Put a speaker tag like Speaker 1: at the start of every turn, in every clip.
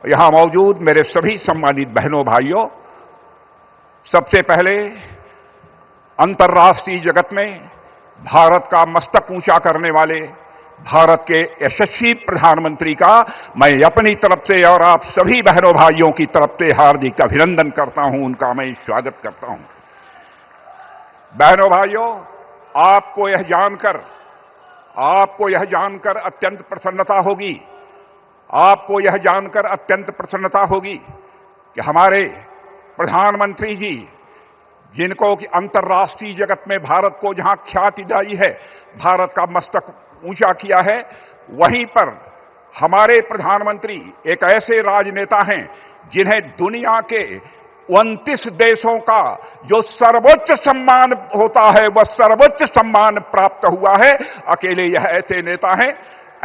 Speaker 1: यहां मौजूद मेरे सभी सम्मानित बहनों भाइयों, सबसे पहले अंतर्राष्ट्रीय जगत में भारत का मस्तक ऊंचा करने वाले भारत के यशस्वी प्रधानमंत्री का मैं अपनी तरफ से और आप सभी बहनों भाइयों की तरफ से हार्दिक अभिनंदन करता हूं, उनका मैं स्वागत करता हूं। बहनों भाइयों, आपको यह जानकर अत्यंत प्रसन्नता होगी कि हमारे प्रधानमंत्री जी, जिनको कि अंतर्राष्ट्रीय जगत में भारत को जहां ख्याति दिलाई है, भारत का मस्तक ऊंचा किया है, वहीं पर हमारे प्रधानमंत्री एक ऐसे राजनेता हैं जिन्हें दुनिया के 29 देशों का जो सर्वोच्च सम्मान होता है वह सर्वोच्च सम्मान प्राप्त हुआ है। अकेले यह ऐसे नेता हैं।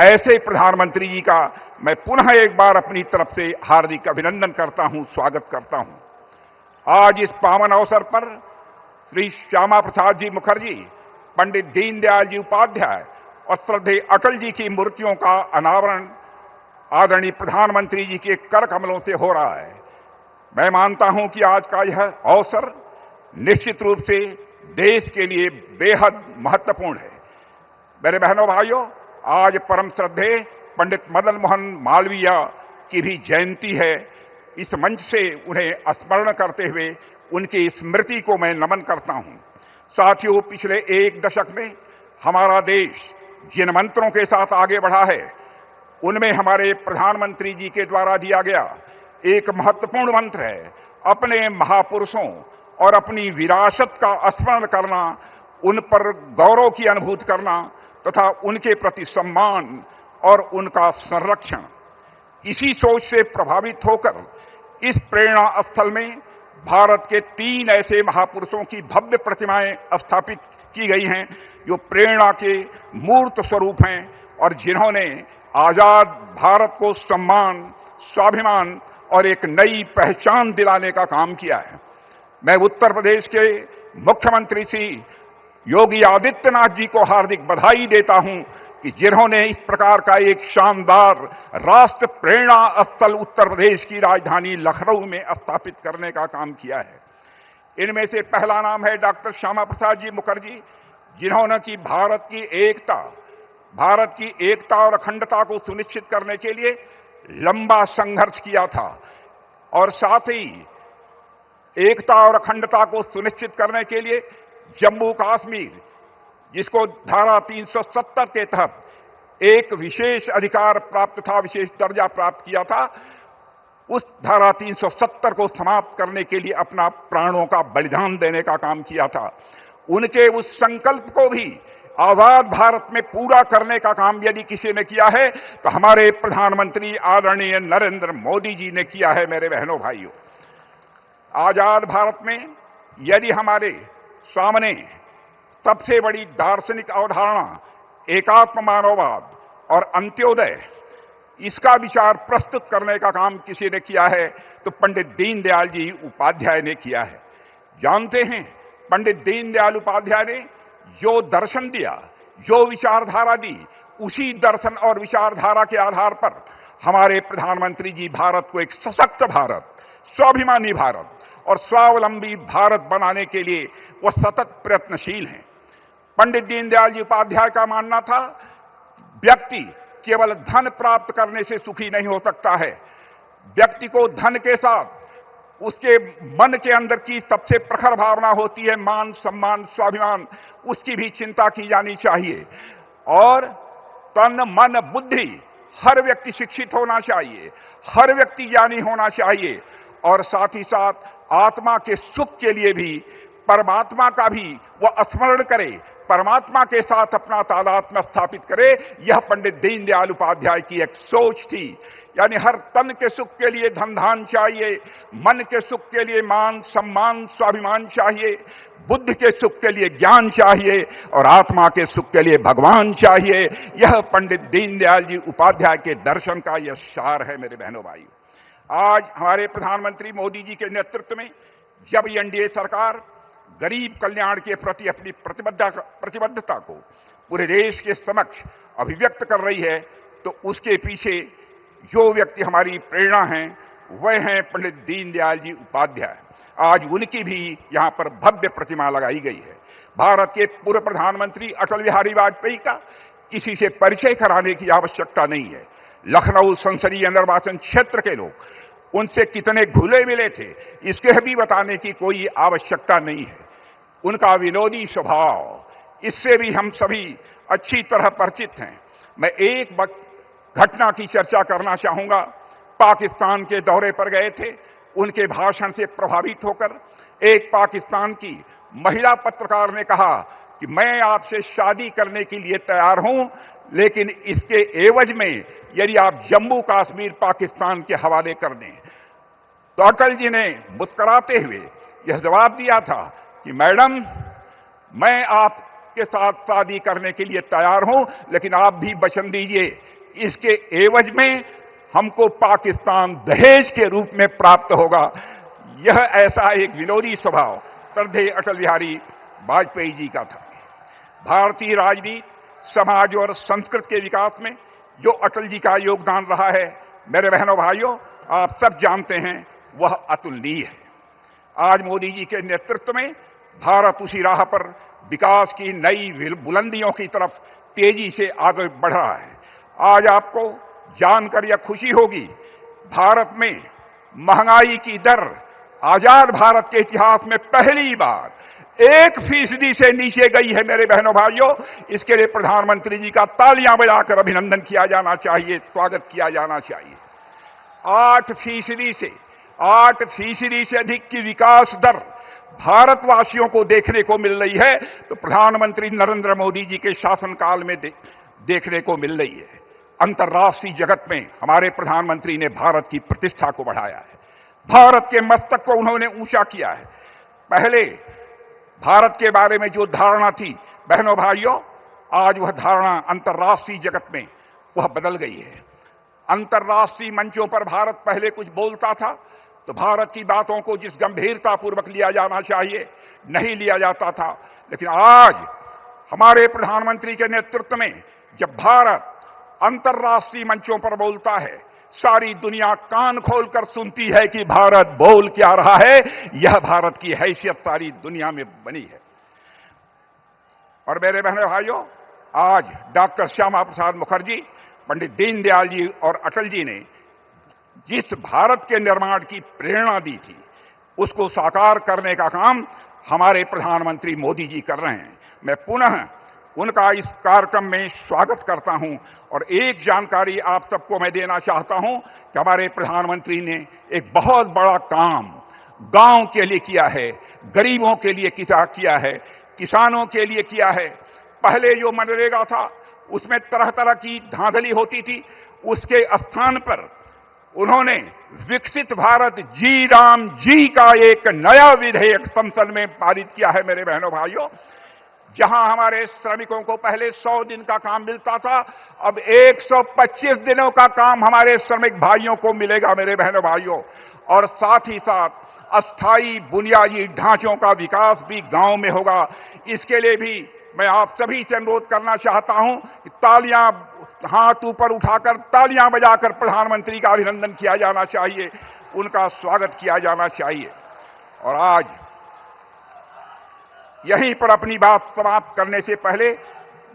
Speaker 1: ऐसे प्रधानमंत्री जी का मैं पुनः एक बार अपनी तरफ से हार्दिक अभिनंदन करता हूं, स्वागत करता हूं। आज इस पावन अवसर पर श्री श्यामा प्रसाद जी मुखर्जी, पंडित दीनदयाल जी उपाध्याय और श्रद्धेय अटल जी की मूर्तियों का अनावरण आदरणीय प्रधानमंत्री जी के कर कमलों से हो रहा है। मैं मानता हूं कि आज का यह अवसर निश्चित रूप से देश के लिए बेहद महत्वपूर्ण है। मेरे बहनों भाइयों, आज परम श्रद्धेय पंडित मदन मोहन मालवीय की भी जयंती है। इस मंच से उन्हें स्मरण करते हुए उनकी स्मृति को मैं नमन करता हूं। साथियों, पिछले एक दशक में हमारा देश जिन मंत्रों के साथ आगे बढ़ा है, उनमें हमारे प्रधानमंत्री जी के द्वारा दिया गया एक महत्वपूर्ण मंत्र है, अपने महापुरुषों और अपनी विरासत का स्मरण करना, उन पर गौरव की अनुभूति करना तथा उनके प्रति सम्मान और उनका संरक्षण। इसी सोच से प्रभावित होकर इस प्रेरणा स्थल में भारत के 3 ऐसे महापुरुषों की भव्य प्रतिमाएं स्थापित की गई हैं जो प्रेरणा के मूर्त स्वरूप हैं और जिन्होंने आजाद भारत को सम्मान, स्वाभिमान और एक नई पहचान दिलाने का काम किया है। मैं उत्तर प्रदेश के मुख्यमंत्री श्री योगी आदित्यनाथ जी को हार्दिक बधाई देता हूं कि जिन्होंने इस प्रकार का एक शानदार राष्ट्र प्रेरणा स्थल उत्तर प्रदेश की राजधानी लखनऊ में स्थापित करने का काम किया है। इनमें से पहला नाम है डॉक्टर श्यामा प्रसाद जी मुखर्जी, जिन्होंने कि भारत की एकता और अखंडता को सुनिश्चित करने के लिए लंबा संघर्ष किया था और साथ ही एकता और अखंडता को सुनिश्चित करने के लिए जम्मू कश्मीर, जिसको धारा 370 के तहत एक विशेष अधिकार प्राप्त था, विशेष दर्जा प्राप्त किया था, उस धारा 370 को समाप्त करने के लिए अपना प्राणों का बलिदान देने का काम किया था। उनके उस संकल्प को भी आजाद भारत में पूरा करने का काम यदि किसी ने किया है तो हमारे प्रधानमंत्री आदरणीय नरेंद्र मोदी जी ने किया है। मेरे बहनों भाइयों, आजाद भारत में यदि हमारे सामने सबसे बड़ी दार्शनिक अवधारणा एकात्म मानववाद और अंत्योदय, इसका विचार प्रस्तुत करने का काम किसी ने किया है तो पंडित दीनदयाल जी उपाध्याय ने किया है। जानते हैं, पंडित दीनदयाल उपाध्याय ने जो दर्शन दिया, जो विचारधारा दी, उसी दर्शन और विचारधारा के आधार पर हमारे प्रधानमंत्री जी भारत को एक सशक्त भारत, स्वाभिमानी भारत और स्वावलंबी भारत बनाने के लिए वह सतत प्रयत्नशील हैं। पंडित दीनदयाल जी उपाध्याय का मानना था, व्यक्ति केवल धन प्राप्त करने से सुखी नहीं हो सकता है। व्यक्ति को धन के साथ उसके मन के अंदर की सबसे प्रखर भावना होती है मान, सम्मान, स्वाभिमान, उसकी भी चिंता की जानी चाहिए। और तन, मन, बुद्धि, हर व्यक्ति शिक्षित होना चाहिए, हर व्यक्ति ज्ञानी होना चाहिए और साथ ही साथ आत्मा के सुख के लिए भी परमात्मा का भी वह स्मरण करे, परमात्मा के साथ अपना तादात्म्य स्थापित करे। यह पंडित दीनदयाल उपाध्याय की एक सोच थी। यानी हर तन के सुख के लिए धन धान चाहिए, मन के सुख के लिए मान, सम्मान, स्वाभिमान चाहिए, बुद्धि के सुख के लिए ज्ञान चाहिए और आत्मा के सुख के लिए भगवान चाहिए। यह पंडित दीनदयाल जी उपाध्याय के दर्शन का यह सार है। मेरे बहनों भाइयों, आज हमारे प्रधानमंत्री मोदी जी के नेतृत्व में जब एनडीए सरकार गरीब कल्याण के प्रति अपनी प्रतिबद्धता को पूरे देश के समक्ष अभिव्यक्त कर रही है तो उसके पीछे जो व्यक्ति हमारी प्रेरणा हैं वह हैं पंडित दीनदयाल जी उपाध्याय। आज उनकी भी यहां पर भव्य प्रतिमा लगाई गई है। भारत के पूर्व प्रधानमंत्री अटल बिहारी वाजपेयी का किसी से परिचय कराने की आवश्यकता नहीं है। लखनऊ संसदीय निर्वाचन क्षेत्र के लोग उनसे कितने घुले मिले थे इसके भी बताने की कोई आवश्यकता नहीं है। उनका विनोदी स्वभाव, इससे भी हम सभी अच्छी तरह परिचित हैं। मैं एक घटना की चर्चा करना चाहूंगा। पाकिस्तान के दौरे पर गए थे, उनके भाषण से प्रभावित होकर एक पाकिस्तान की महिला पत्रकार ने कहा कि मैं आपसे शादी करने के लिए तैयार हूं, लेकिन इसके एवज में यदि आप जम्मू कश्मीर पाकिस्तान के हवाले कर दें। तो अटल जी ने मुस्कुराते हुए यह जवाब दिया था कि मैडम, मैं आपके साथ शादी करने के लिए तैयार हूं, लेकिन आप भी वचन दीजिए इसके एवज में हमको पाकिस्तान दहेज के रूप में प्राप्त होगा। यह ऐसा एक विनोदी स्वभाव श्रद्धेय अटल बिहारी वाजपेयी जी का था। भारतीय राजनीति, समाज और संस्कृति के विकास में जो अटल जी का योगदान रहा है, मेरे बहनों भाइयों, आप सब जानते हैं, वह अतुलनीय है। आज मोदी जी के नेतृत्व में भारत उसी राह पर विकास की नई बुलंदियों की तरफ तेजी से आगे बढ़ रहा है। आज आपको जानकर यह खुशी होगी, भारत में महंगाई की दर आजाद भारत के इतिहास में पहली बार 1% से नीचे गई है। मेरे बहनों भाइयों, इसके लिए प्रधानमंत्री जी का तालियां बजाकर अभिनंदन किया जाना चाहिए, स्वागत किया जाना चाहिए। 8% से अधिक की विकास दर भारतवासियों को देखने को मिल रही है, तो प्रधानमंत्री नरेंद्र मोदी जी के शासनकाल में देखने को मिल रही है। अंतर्राष्ट्रीय जगत में हमारे प्रधानमंत्री ने भारत की प्रतिष्ठा को बढ़ाया है, भारत के मस्तक को उन्होंने ऊंचा किया है। पहले भारत के बारे में जो धारणा थी, बहनों भाइयों, आज वह धारणा अंतर्राष्ट्रीय जगत में वह बदल गई है। अंतर्राष्ट्रीय मंचों पर भारत पहले कुछ बोलता था तो भारत की बातों को जिस गंभीरता पूर्वक लिया जाना चाहिए नहीं लिया जाता था, लेकिन आज हमारे प्रधानमंत्री के नेतृत्व में जब भारत अंतर्राष्ट्रीय मंचों पर बोलता है, सारी दुनिया कान खोलकर सुनती है कि भारत बोल क्या रहा है। यह भारत की हैसियत सारी दुनिया में बनी है। और मेरे बहनों भाइयों, आज डॉक्टर श्यामा प्रसाद मुखर्जी, पंडित दीनदयाल जी और अटल जी ने जिस भारत के निर्माण की प्रेरणा दी थी, उसको साकार करने का काम हमारे प्रधानमंत्री मोदी जी कर रहे हैं। मैं पुनः उनका इस कार्यक्रम में स्वागत करता हूं। और एक जानकारी आप सबको मैं देना चाहता हूं कि हमारे प्रधानमंत्री ने एक बहुत बड़ा काम गांव के लिए किया है, गरीबों के लिए किया है, किसानों के लिए किया है। पहले जो मनरेगा था उसमें तरह तरह की धांधली होती थी, उसके स्थान पर उन्होंने विकसित भारत जी राम जी का एक नया विधेयक संसद में पारित किया है। मेरे बहनों भाइयों, जहां हमारे श्रमिकों को पहले 100 दिन का काम मिलता था, अब 125 दिनों का काम हमारे श्रमिक भाइयों को मिलेगा। मेरे बहनों भाइयों, और साथ ही साथ अस्थायी बुनियादी ढांचों का विकास भी गांव में होगा। इसके लिए भी मैं आप सभी से अनुरोध करना चाहता हूं कि तालियां, हाथ ऊपर उठाकर तालियां बजाकर प्रधानमंत्री का अभिनंदन किया जाना चाहिए, उनका स्वागत किया जाना चाहिए। और आज यहीं पर अपनी बात समाप्त करने से पहले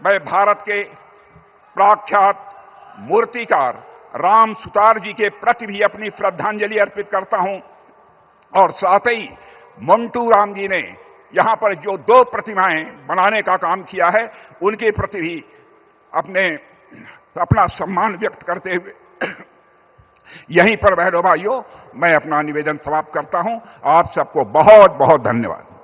Speaker 1: मैं भारत के प्रख्यात मूर्तिकार राम सुतार जी के प्रति भी अपनी श्रद्धांजलि अर्पित करता हूं। और साथ ही मंटू राम जी ने यहां पर जो 2 प्रतिमाएं बनाने का काम किया है, उनके प्रति भी अपना सम्मान व्यक्त करते हुए यहीं पर बहनों भाइयों मैं अपना निवेदन समाप्त करता हूं। आप सबको बहुत बहुत धन्यवाद।